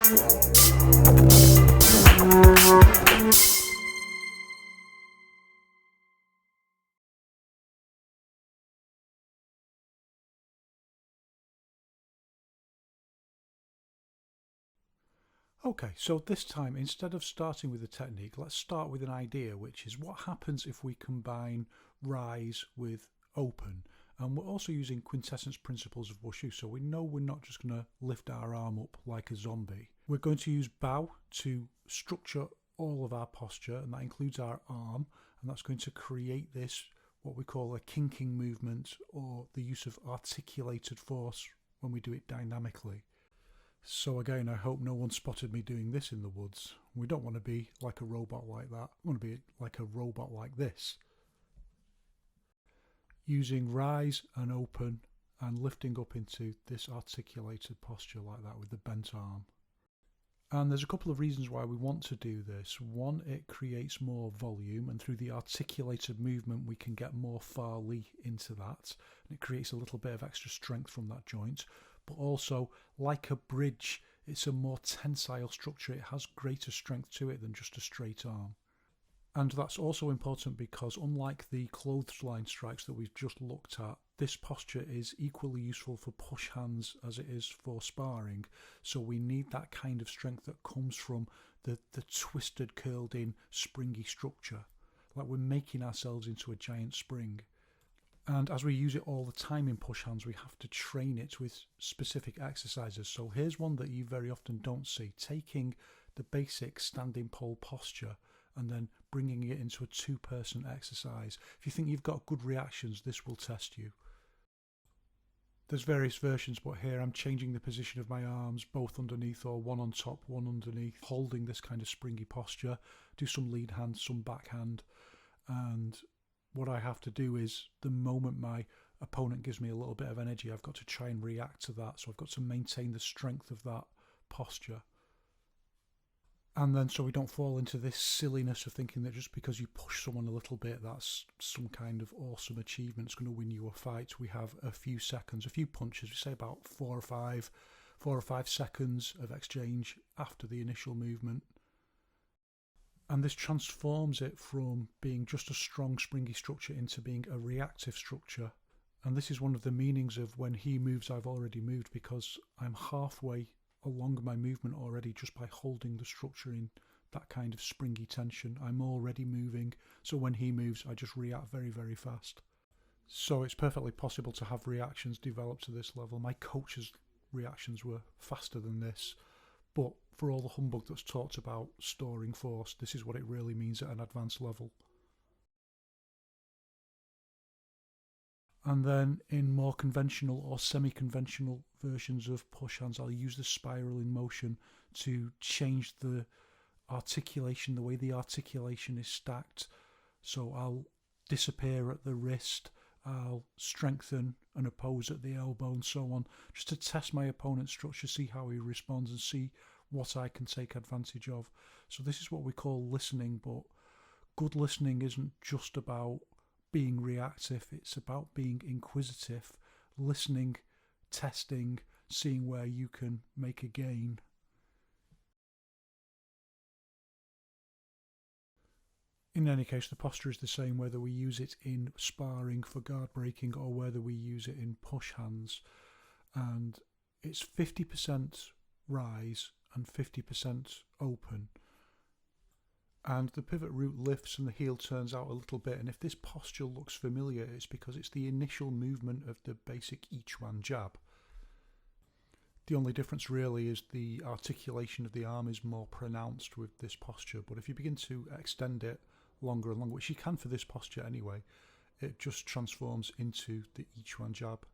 Okay, so this time, instead of starting with a technique, let's start with an idea, which is what happens if we combine rise with open. And we're also using quintessence principles of Wushu, so we know we're not just going to lift our arm up like a zombie. We're going to use bow to structure all of our posture, and that includes our arm, and that's going to create this, what we call a kinking movement, or the use of articulated force when we do it dynamically. So again, I hope no one spotted me doing this in the woods. We don't want to be like a robot like that. We want to be like a robot like this. Using rise and open and lifting up into this articulated posture like that with the bent arm. And there's a couple of reasons why we want to do this. One, it creates more volume, and through the articulated movement we can get more far li into that, and it creates a little bit of extra strength from that joint. But also, like a bridge, it's a more tensile structure. It has greater strength to it than just a straight arm. And that's also important because unlike the clothesline strikes that we've just looked at, this posture is equally useful for push hands as it is for sparring. So we need that kind of strength that comes from the twisted, curled in, springy structure. Like we're making ourselves into a giant spring. And as we use it all the time in push hands, we have to train it with specific exercises. So here's one that you very often don't see. Taking the basic standing pole posture and then bringing it into a two-person exercise. If you think you've got good reactions, this will test you. There's various versions, but here I'm changing the position of my arms, both underneath or one on top, one underneath, holding this kind of springy posture. Do some lead hand, some backhand, and what I have to do is the moment my opponent gives me a little bit of energy, I've got to try and react to that. So I've got to maintain the strength of that posture. And then so we don't fall into this silliness of thinking that just because you push someone a little bit, that's some kind of awesome achievement. It's going to win you a fight. We have a few seconds, a few punches. We say about 4 or 5 seconds of exchange after the initial movement. And this transforms it from being just a strong, springy structure into being a reactive structure. And this is one of the meanings of when he moves, I've already moved, because I'm halfway along my movement already just by holding the structure in that kind of springy tension. I'm already moving, so when he moves I just react very, very fast. So it's perfectly possible to have reactions develop to this level. My coach's reactions were faster than this, but for all the humbug that's talked about storing force, this is what it really means at an advanced level. And then in more conventional or semi-conventional versions of push hands, I'll use the spiraling motion to change the articulation, the way the articulation is stacked. So I'll disappear at the wrist, I'll strengthen and oppose at the elbow and so on, just to test my opponent's structure, see how he responds and see what I can take advantage of. So this is what we call listening, but good listening isn't just about being reactive, it's about being inquisitive, listening, testing, seeing where you can make a gain. In any case, the posture is the same whether we use it in sparring for guard breaking or whether we use it in push hands. And it's 50% rise and 50% open. And the pivot root lifts and the heel turns out a little bit, and if this posture looks familiar, it's because it's the initial movement of the basic Yiquan jab. The only difference really is the articulation of the arm is more pronounced with this posture, but if you begin to extend it longer and longer, which you can for this posture anyway, it just transforms into the Yiquan jab.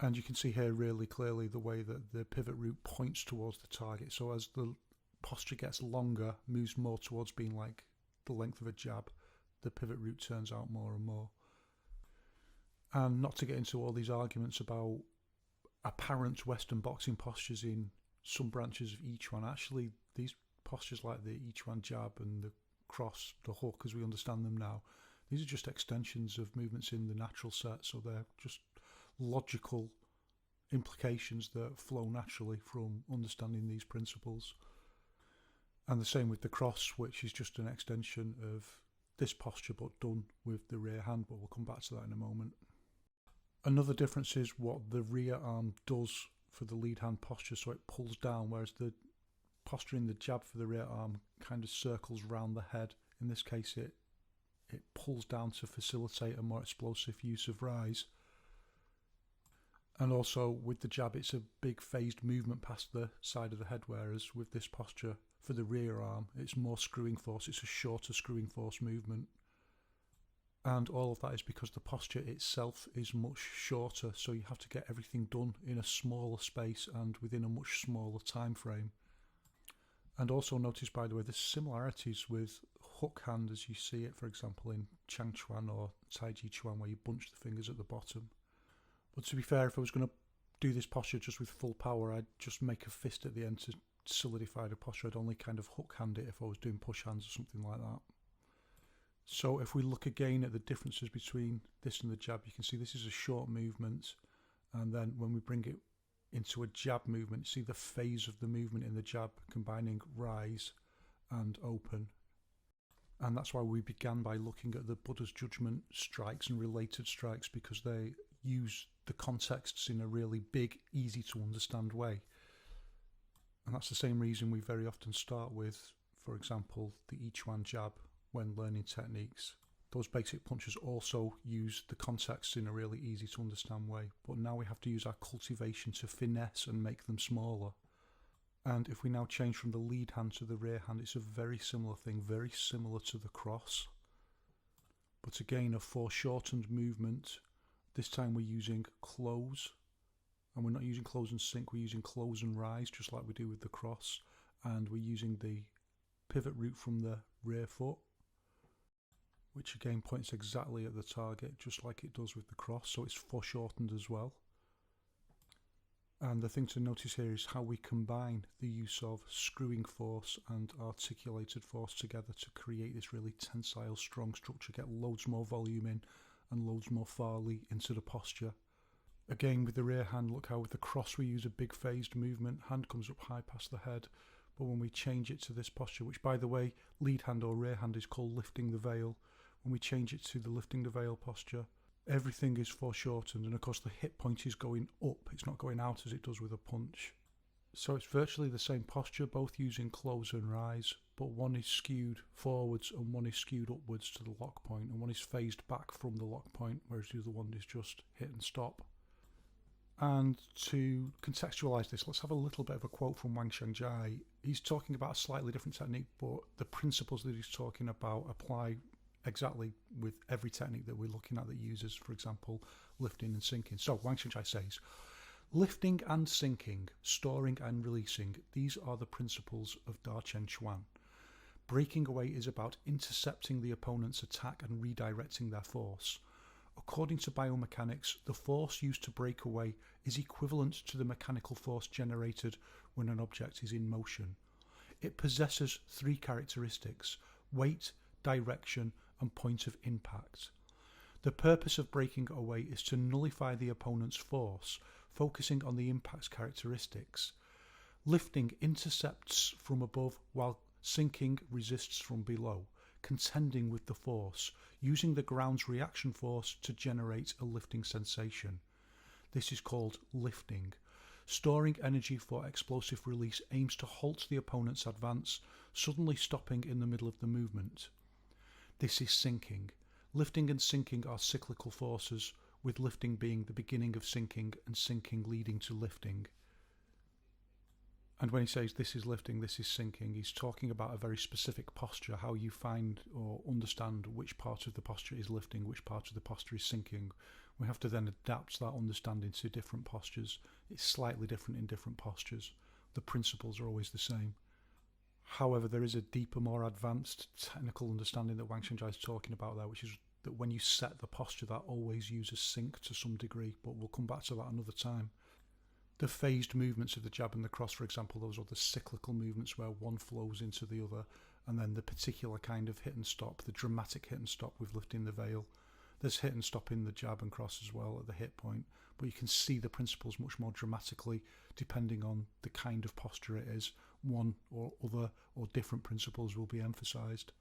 And you can see here really clearly the way that the pivot root points towards the target. So as the posture gets longer, moves more towards being like the length of a jab, the pivot root turns out more and more. And not to get into all these arguments about apparent Western boxing postures in some branches of Yiquan, actually these postures like the Yiquan jab and the cross, the hook as we understand them now, these are just extensions of movements in the natural set, so they're just logical implications that flow naturally from understanding these principles. And the same with the cross, which is just an extension of this posture but done with the rear hand, but we'll come back to that in a moment. Another difference is what the rear arm does for the lead hand posture, so it pulls down, whereas the posture in the jab for the rear arm kind of circles round the head. In this case it pulls down to facilitate a more explosive use of rise. And also with the jab it's a big phased movement past the side of the head, whereas with this posture for the rear arm it's more screwing force, it's a shorter screwing force movement. And all of that is because the posture itself is much shorter, so you have to get everything done in a smaller space and within a much smaller time frame. And also notice, by the way, the similarities with hook hand as you see it, for example, in Chang Chuan or Tai Chi Chuan, where you bunch the fingers at the bottom. But to be fair, if I was going to do this posture just with full power, I'd just make a fist at the end to solidify the posture. I'd only kind of hook hand it if I was doing push hands or something like that. So if we look again at the differences between this and the jab, you can see this is a short movement, and then when we bring it into a jab movement, see the phase of the movement in the jab combining rise and open. And that's why we began by looking at the Buddha's judgment strikes and related strikes, because they use the contexts in a really big, easy to understand way. And that's the same reason we very often start with, for example, the Yiquan jab when learning techniques. Those basic punches also use the context in a really easy to understand way, but now we have to use our cultivation to finesse and make them smaller. And if we now change from the lead hand to the rear hand, it's a very similar thing, very similar to the cross. But again, a foreshortened movement. This time we're using close, and we're not using close and sink, we're using close and rise, just like we do with the cross. And we're using the pivot root from the rear foot, which again points exactly at the target, just like it does with the cross, so it's foreshortened as well. And the thing to notice here is how we combine the use of screwing force and articulated force together to create this really tensile, strong structure, get loads more volume in and loads more Farley into the posture. Again, with the rear hand, look how with the cross we use a big phased movement, hand comes up high past the head, but when we change it to this posture, which by the way, lead hand or rear hand is called lifting the veil, when we change it to the lifting the veil posture, everything is foreshortened, and of course the hip point is going up, it's not going out as it does with a punch. So it's virtually the same posture, both using close and rise, but one is skewed forwards and one is skewed upwards to the lock point, and one is phased back from the lock point, whereas the other one is just hit and stop. And to contextualise this, let's have a little bit of a quote from Wang Xiangjai. He's talking about a slightly different technique, but the principles that he's talking about apply exactly with every technique that we're looking at that uses, for example, lifting and sinking. So Wang Xiangjai says, lifting and sinking, storing and releasing, these are the principles of Da Chen Chuan. Breaking away is about intercepting the opponent's attack and redirecting their force. According to biomechanics, the force used to break away is equivalent to the mechanical force generated when an object is in motion. It possesses three characteristics: weight, direction, and point of impact. The purpose of breaking away is to nullify the opponent's force, focusing on the impact's characteristics. Lifting intercepts from above, while sinking resists from below, contending with the force, using the ground's reaction force to generate a lifting sensation. This is called lifting. Storing energy for explosive release aims to halt the opponent's advance, suddenly stopping in the middle of the movement. This is sinking. Lifting and sinking are cyclical forces, with lifting being the beginning of sinking and sinking leading to lifting. And when he says this is lifting, this is sinking, he's talking about a very specific posture, how you find or understand which part of the posture is lifting, which part of the posture is sinking. We have to then adapt that understanding to different postures. It's slightly different in different postures. The principles are always the same. However, there is a deeper, more advanced technical understanding that Wang Xiangjai is talking about there, which is that when you set the posture, that always uses sync to some degree, but we'll come back to that another time. The phased movements of the jab and the cross, for example, those are the cyclical movements where one flows into the other, and then the particular kind of hit and stop, the dramatic hit and stop with lifting the veil, There's hit and stopping the jab and cross as well at the hit point, but you can see the principles much more dramatically depending on the kind of posture it is. One or other or different principles will be emphasised.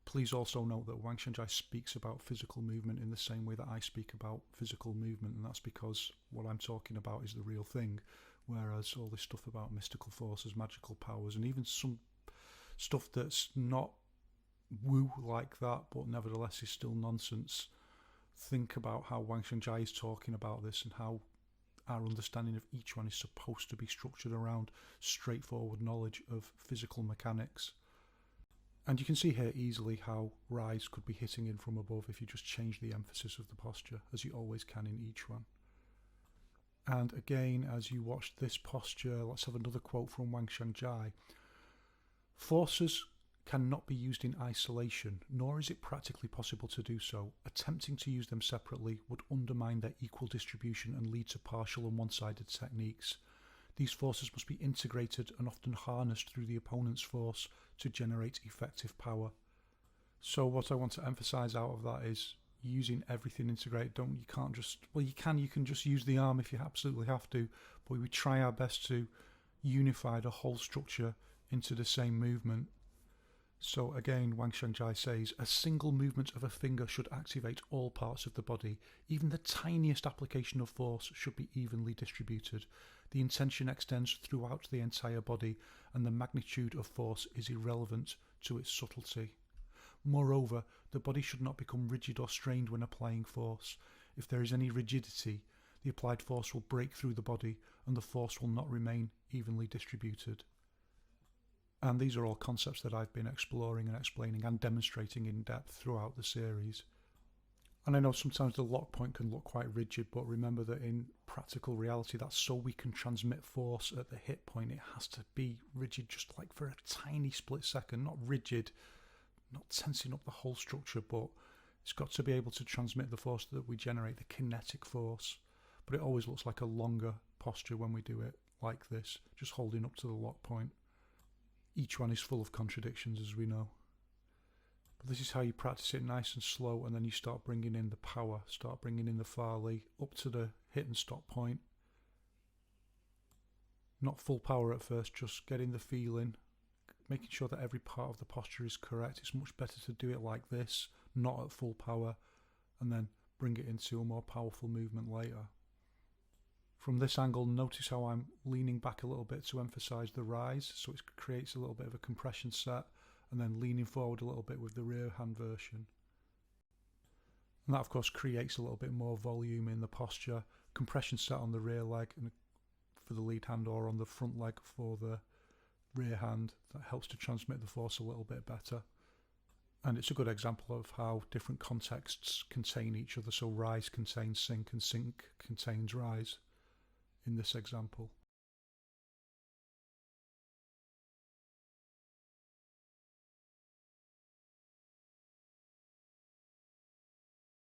Please also note that Wang Shangjai speaks about physical movement in the same way that I speak about physical movement, and that's because what I'm talking about is the real thing, whereas all this stuff about mystical forces, magical powers, and even some stuff that's not woo like that but nevertheless is still nonsense. Think about how Wang Shangjai is talking about this and how our understanding of each one is supposed to be structured around straightforward knowledge of physical mechanics. And you can see here easily how rise could be hitting in from above if you just change the emphasis of the posture, as you always can in each one. And again, as you watch this posture, let's have another quote from Wang Shangjai. Forces cannot be used in isolation, nor is it practically possible to do so. Attempting to use them separately would undermine their equal distribution and lead to partial and one-sided techniques. These forces must be integrated and often harnessed through the opponent's force to generate effective power. So what I want to emphasise out of that is using everything integrated. You can just use the arm if you absolutely have to, but we try our best to unify the whole structure into the same movement. So again, Wang Shangjai says, a single movement of a finger should activate all parts of the body. Even the tiniest application of force should be evenly distributed. The intention extends throughout the entire body, and the magnitude of force is irrelevant to its subtlety. Moreover, the body should not become rigid or strained when applying force. If there is any rigidity, the applied force will break through the body, and the force will not remain evenly distributed. And these are all concepts that I've been exploring and explaining and demonstrating in depth throughout the series. And I know sometimes the lock point can look quite rigid, but remember that in practical reality, that's so we can transmit force at the hit point. It has to be rigid just like for a tiny split second, not rigid, not tensing up the whole structure, but it's got to be able to transmit the force that we generate, the kinetic force. But it always looks like a longer posture when we do it like this, just holding up to the lock point. Each one is full of contradictions, as we know. But this is how you practice it nice and slow, and then you start bringing in the power, start bringing in the Farley up to the hit and stop point. Not full power at first, just getting the feeling, making sure that every part of the posture is correct. It's much better to do it like this, not at full power, and then bring it into a more powerful movement later. From this angle, notice how I'm leaning back a little bit to emphasise the rise, so it creates a little bit of a compression set, and then leaning forward a little bit with the rear hand version. And that of course creates a little bit more volume in the posture. Compression set on the rear leg and for the lead hand, or on the front leg for the rear hand. That helps to transmit the force a little bit better. And it's a good example of how different contexts contain each other. So rise contains sink and sink contains rise in this example.